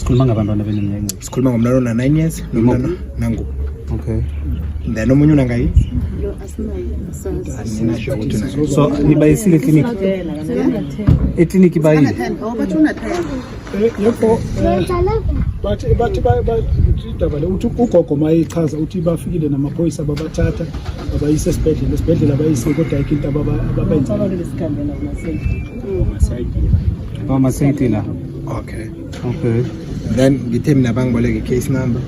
Sikhuluma ngabantwana beneminyaka. Sikhuluma ngomntwana ona 9 years nomntwana nangu. Okay. Then omunye unangayi? Lo Anginasho ukuthi unayo. So nibayisile clinic. Eclinic bayile. bathi unathaya. Yebo bathi idaba le uthi ugogo mayichaza uthi bafikile namaphoyisa babathatha abayise esibhedlela bayise kodwa ayikho into ababenza Lesikhandela Masayiti la. Okay. Okay. Then ngithe mina bangiboleke case number.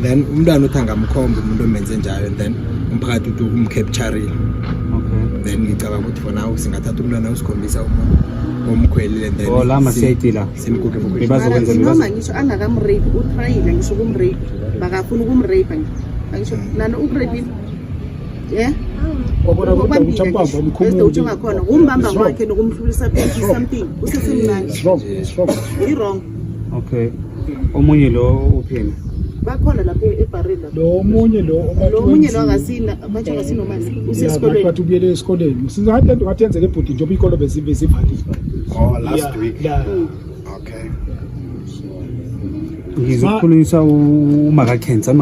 Then umntwana uthi angamkhomba umuntu omenze njalo and then umphakathi uthi umcapture. Okay. Then ngicabanga ukuthi for now singathatha umntwana usikhombisa umuntu omkhwelile and then la Masayiti la. simguge for Bebazokwenza noma ngisho angakamrape utrayile ngisho kumrape bakafuna ukumrape ngisho nani ukrape wabona ukuthi uchampamba bese umkhumuli uthi ngakhona umbamba wakhe nokumhlulisa phezu something usesemnandi wrong i-wrong. Okay. Omunye lo uphini. Bakhona lapha eBarrel lapha. lo omunye lo akasina manje akasinomali usesikolweni bathi ubuyele esikoleni singathi into ngathi yenzeke ebhudi njengoba ikolo bezivaliwe last week. Okay. Ngizokhulunyisa uMakaKhensa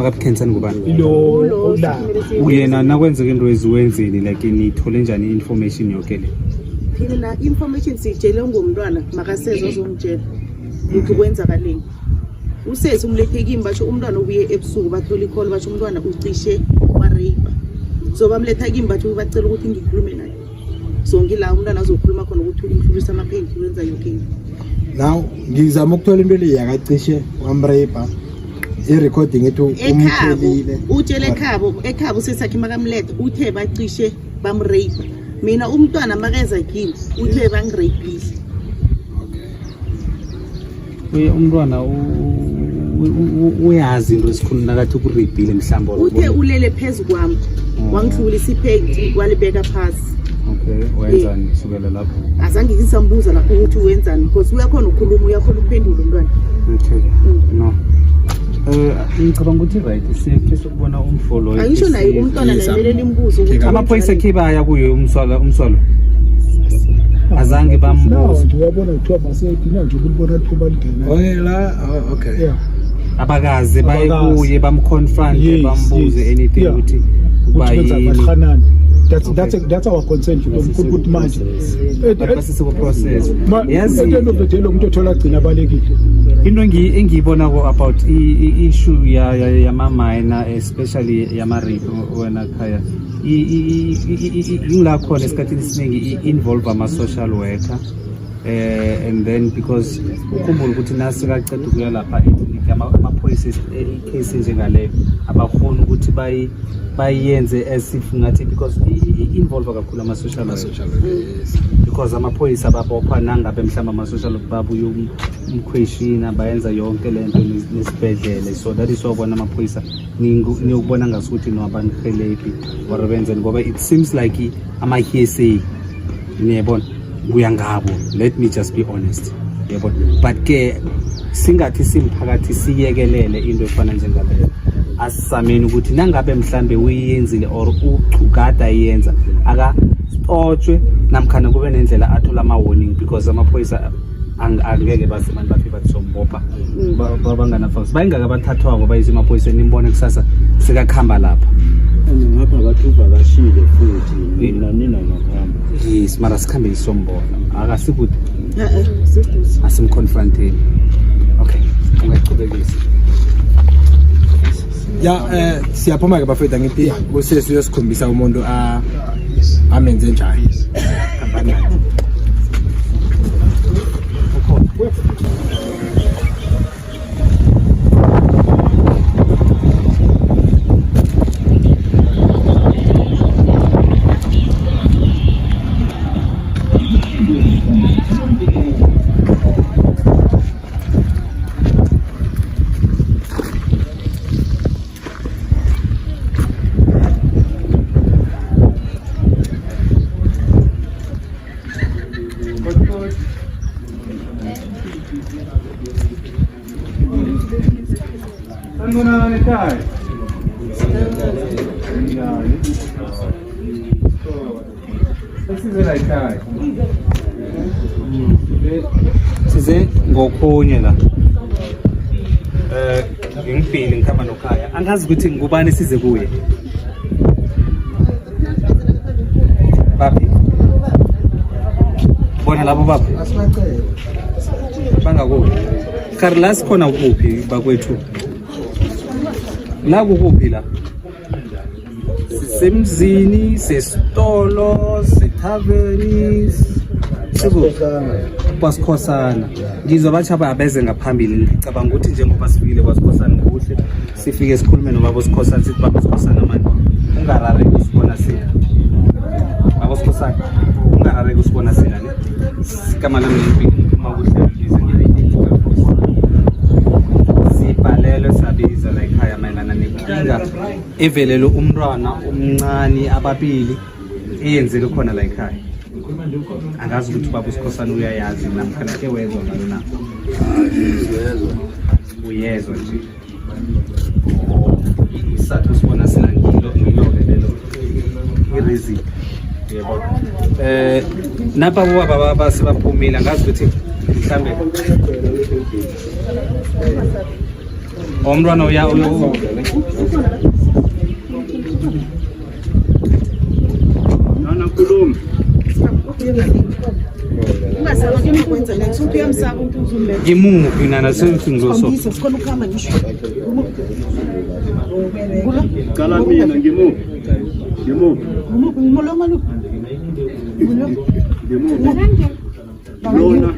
ngubani? lo la Uyena nakwenzeke into eziwenzeni like nithole njani information yonke le? phela information sijele ngomntwana makasezwe azomtshela ukuthi kwenzakaleni. Usesi umlethe kimi basho umntwana ubuye ebusuku bathola icall basho umntwana ucishe warape. So bamletha kimi batho bacela ukuthi ngikhulume naye. So ngila umntwana azokhuluma khona ukuthi umhlulisa amapain wenza yonke. Now ngizama ukuthola into le yakacishe wamrape. I-recording ethu umkhelile. Utshele ekhabo usesakhe makamlethe uthe bacishe bamrape. Mina umntwana makeza kimi uthe bangirapile. Umntwana uyazi into esikhuluma kathi ukuripile mhlamba uthe ulele phezulu kwami wangihlulisa ipaint walibeka phansi. Okay, wenzani kusukela lapho? Azange ngisambuza lapho ukuthi wenzani because uyakhona ukukhuluma uyakhona ukuphendula umntwana. Okay. No. Ngicabanga ukuthi right sikhe sokubona umfolo. Ayisho naye umntwana nayelela imbuzo ukuthi amaphoyisa khibaya kuye umswalo. Azange bambuza. nje wabona kuthiwa baseyidina nje ukubona ithuba ligena Okay. Abakaze bayekuye bamconfront bambuze anything ukuthi bayini. That's our concern ukuthi manje basisibo process. Yes, lo muntu othola gcina abalekile. Into engiyibona ko about issue yama minor especially yama rape wena khaya ingila khona esikhathini esiningi involve ama social worker and then because ukhumbula ukuthi nasikaceda ukuya lapha amaphoyisa icase njengaleyo abafuna ukuthi bayenze as if ngathi because involve kakhulu ama social worker because amaphoyisa babopha nangabe mhlamba ama social worker babuye umquestion bayenza yonke lento nesibhedlela so that is why bona amaphoyisa niyokubona ngasuthi no abantu helphi or benze ngoba it seems like ama hearsay niyabona kuya ngabo. Let me just be honest, yebo, but ke singathi simphakathi siyekelele into efana njengaleyo asisameni ukuthi nangabe mhlambe uyenzile or ucugada yenza aka spotshwe namkhana kube nendlela athola ama warning because amaphoyisa angeke basemanti bafike bathi sombopha babangana facts bayingaka bathathwako bayise amaphoyisa nimbone kusasa sikakhamba lapha ngapha bathi uvakashile futhi nina ngaphambi. Yes, mara sikhambe isombona akasikuthi asimconfronteni. Okay, ungaqhubekisa. Siyaphuma ke bafethu ngithi usesi uyosikhombisa umuntu amenze njani. Size ngokhunye la ngibhili ngikhamba nokhaya angazi ukuthi ngubani size kuye bapi bona labo baba bangakuphi Carlos khona ukuphi bakwethu la kukuphi la semzini sesitolo sethaveni sibo kwasikhosana ngizobathaba abeze ngaphambili ngicabanga ukuthi njengoba sifikile kwasikhosana kuhle sifike sikhulume nobaba sikhosana sithi baba sikhosana manje ungarare usibona sina baba sikhosana ungarare usibona sina ne sikama lami ngempilo makuhle bize sibhalele sabiza la ekhaya mayelana nenkinga evelele umntwana omncane ababili eyenzeke khona la ekhaya angazi ukuthi baba usikhosana uyayazi namkhana ke wezwa ngayo na uyezwa nje isathu sibona sina ngilo-ke lelo i-reason yebo napha baba sebaphumile angazi ukuthi mhlambe umntwana khuluma ngimuphi nana sethi ngizosofa cala mina ngimuphi lona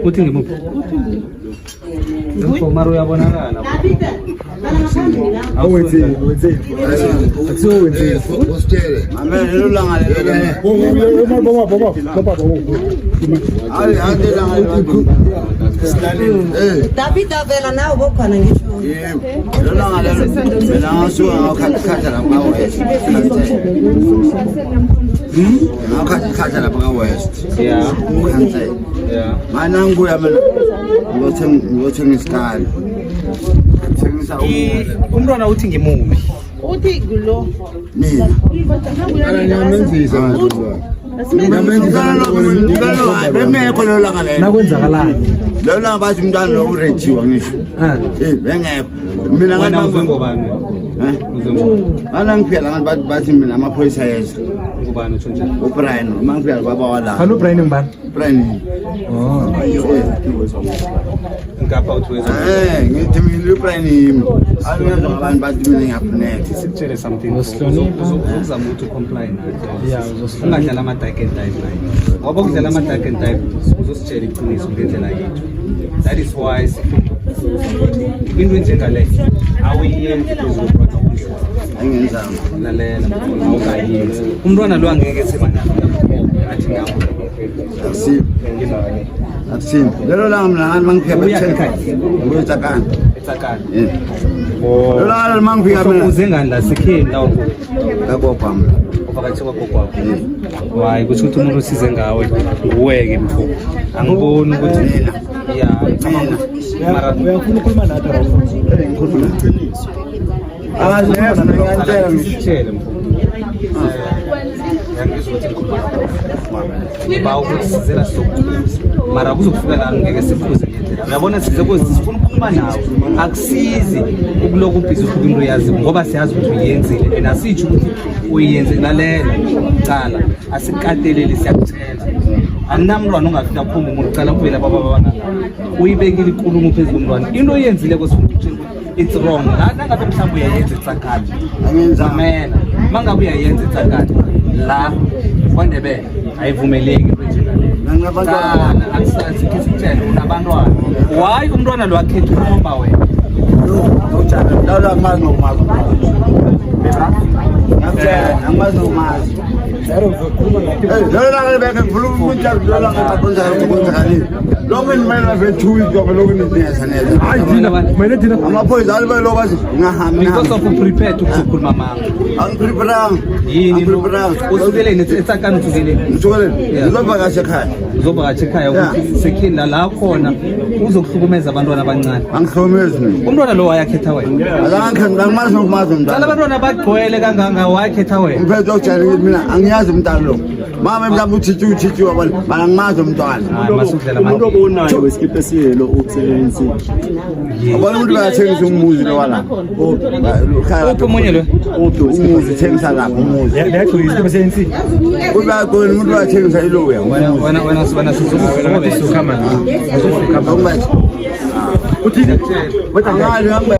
uthi ngimuphi ngomaro uyabonakala David avela nawe bokhona ngisho Ngakhatha lapha ka-West. yeah Ukhansela. yeah Mana nguya mina ngiyothenga isikhali. Ngithengisa umntwana uthi ngimuphi uthi kulo mina. Bengekho lelo langa lelo. nakwenzakalani Lelo langa bathi umntwana lo urejiwa ngisho. Bengekho. Mina wena ngathi uzengobani Ana ngiphela ngathi bathi mina amaphoyisa yeza. ngubani utsho njani uBrian mangiphela baba wala. Hallo Brian ngibani? Brian. ngapha uthiweza Ngithi mina uBrian angenza abantu bathi mina ngiyafuneka. sikutshele something uzama ukuthi ucomply nathi ungadlala ama-dark and dive naye ngoba ukudlala ama-dark and dive uzositshela iqiniso ngendlela yethu that is why into enjengale awuyenzi Angenzanga. lalela awukayenzi umntwana lo angeke athi ngapho Akusini. Lelo langa mina ngani mangiphela Uya ekhaya? Ngiyetsakana. etsakani Lelo langa mangifika mina uze ngani la sekheni la ngakopha mina. uvakatshe kwagokwakho hayi kusho ukuthi umuntu osize ngawe nguwe-ke mfo angiboni ukuthi ya mara uyafuna ukukhuluma nathi sitshele mfo ngiba ukuthi sizela sokubuza mara kuzokufika la ngeke siphuze ngendlela uyabona sifuna ukukhuluma nawe akusizi ukuloku ubhizi ukuthi into yazi ngoba siyazi ukuthi uyenzile and asitsho ukuthi uyenze lalela cala asikateleli siyakutshela anginamntwana ongafika phuma umuntu cala kuvela baba bangaka uyibekile ikulumo phezu komntwana into oyenzile kwesifuna ukutshela it's wrong nangabe mhlawumbe uyayenza itsakade angenzamena uma ngabe uyayenza itsakade la kwaNdebele ayivumeleki into enjengaleyo akusazi kisitshele unabantwana why umntwana lo akhetha ukuhamba wena Lelo langa beke ngifuna ukuthi lelo langa lokho nimele bave 2 weeks ngoba lokho nidinga neza hayi thina amaphoyisa alibe lo bathi ngahamba because of prepared ukukhuluma mama angipreparang yini usukeleni etsakani usukeleni ngizovakasha ekhaya uzovakatsha ekhaya ukuthi sekhini la khona uzokuhlukumeza abantwana abancane angihlukumezi mina umntwana lo wayakhetha wena angimazi nokumazi umntwana abantwana bagcwele kanganga wayakhetha wena umphethe okujayele ukuthi mina angiyazi umntwana lo mama mhlawumbe uthithi abantu bana ngimazi umntwana umuntu obonayo wesikiphe siyelo ukusebenzi abona umuntu bayathengisa umuzi lo wala uphi omunye lo umuzi thengisa lapha umuzi yakho isikiphe sensi kuba khona umuntu bayathengisa iloya wena uthi angali